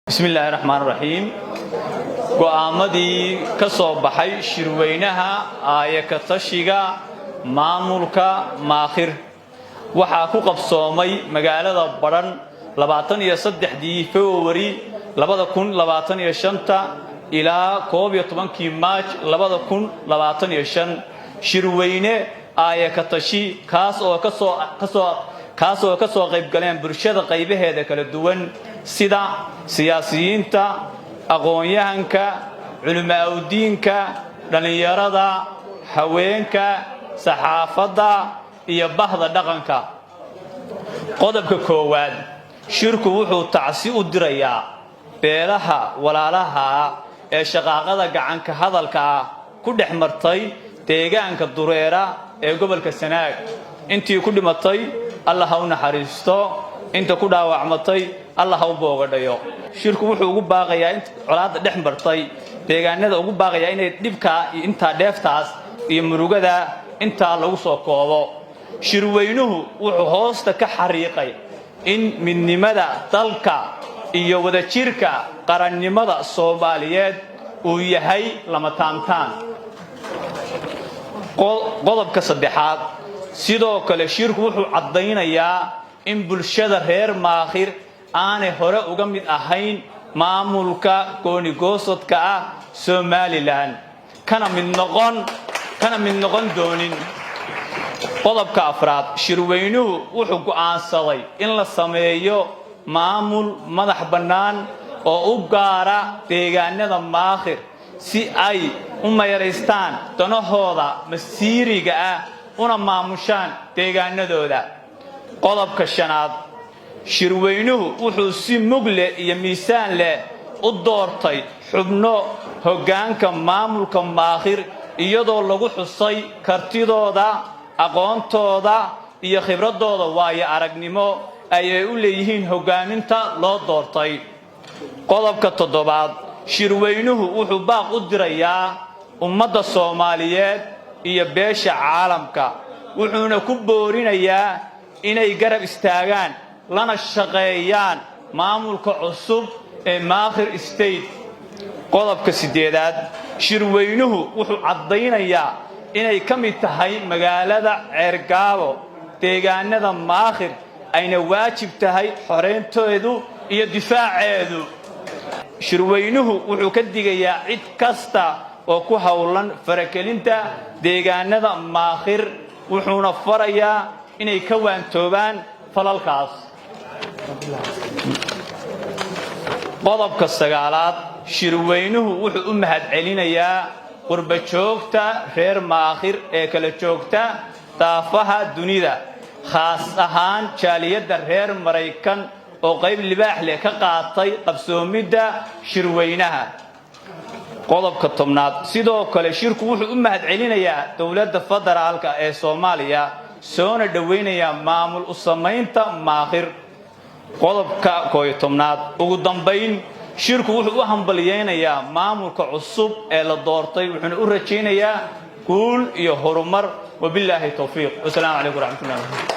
بسم الله الرحمن الرحيم go'aamadii ka soo baxay shirweynaha aayakatashiga maamulka maakhir waxa ku qabsoomay magaalada Badhan 23 February 2025 ilaa 12 March 2025 shirweyne aayakatashi kaas oo ka soo qayb galeen bulshada qaybaheeda kala duwan sida siyaasiyiinta aqoon-yahanka culimada dhalinyarada haweenka saxaafadda iyo bahda dhaqanka qodobka koowaad shirku wuxuu tacsi u dirayaa beelaha walaalaha ee shaqaaqada gacanka hadalka ku dhexmartay deegaanka Dureera ee gobolka Sanaag intii ku dhimatay Allah ha u naxariisto inta ku dhaawacmatay Allah ha u boogadhayo shirku wuxuu ugu baaqayaa in colaadda dhexmartay deegaanada ugu baaqayaa inay dhibka inta dheeftaas iyo murugada inta lagu soo koobo shirweynuhu wuxuu hoosta ka xariiqay in midnimada dalka iyo wadajirka qarannimada Soomaaliyeed uu yahay lama taantaan qodobka saddexaad sidoo kale shirku wuxuu cadeynayaa in bulshada reer maakhir aanay hore uga mid ahayn maamulka gooni-goosadka ah Somaliland kana mid noqon doonin qodobka afraad shirweynuhu wuxuu go'aansaday in la sameeyo maamul madax bannaan oo u gaara deegaanada maakhir si ay u meereystaan danahooda masiiriga ah una maamushaan deegaanadooda qodobka shanaad shirweynuhu wuxuu si mugle iyo miisaan leh u doortay xubno hoggaanka maamulka maakhir iyadoo lagu xusay kartidooda aqoontooda iyo khibradooda waayo aragnimo ay u leeyihiin hoggaaminta loo doortay qodobka toddobaad shirweynuhu wuxuu baaq u dirayaa ummadda Soomaaliyeed iyo beesha caalamka wuxuuna ku boorinayaa inay garab istaagaan lana shaqeeyaan maamulka cusub ee Maakhir State qodobka sideedaad shirweynuhu wuxuu cadeynayaa inay ka mid tahay magaalada Ceergaabo deegaanada Maakhir ayna waajib tahay xoreynteedu iyo difaaceedu shirweynuhu wuxuu ka digayaa cid kasta oo ku hawlan faragelinta deegaanada Maakhir wuxuuna farayaa inay ka waantoobaan falalkaas qodobka sagaalaad shirweynuhu wuxuu u mahadcelinayaa qurba-joogta reer maakhir ee kala joogta daafaha dunida khaas ahaan jaaliyadda reer Mareykan oo qayb libaax leh ka qaatay qabsoomidda shirweynaha qodobka tobnaad sidoo kale shirku wuxuu u mahadcelinayaa dawladda federaalka ee Soomaaliya soona dhaweynaya maamul u sameynta maakhir qodobka 11aad ugu dambeyn shirku wuxuu u hambaliyeenayaa maamulka cusub ee la doortay wuxuuna u rajaynayaa guul iyo horumar wabillahi tawfiiq wassalaamu calaykum waraxmatullaahi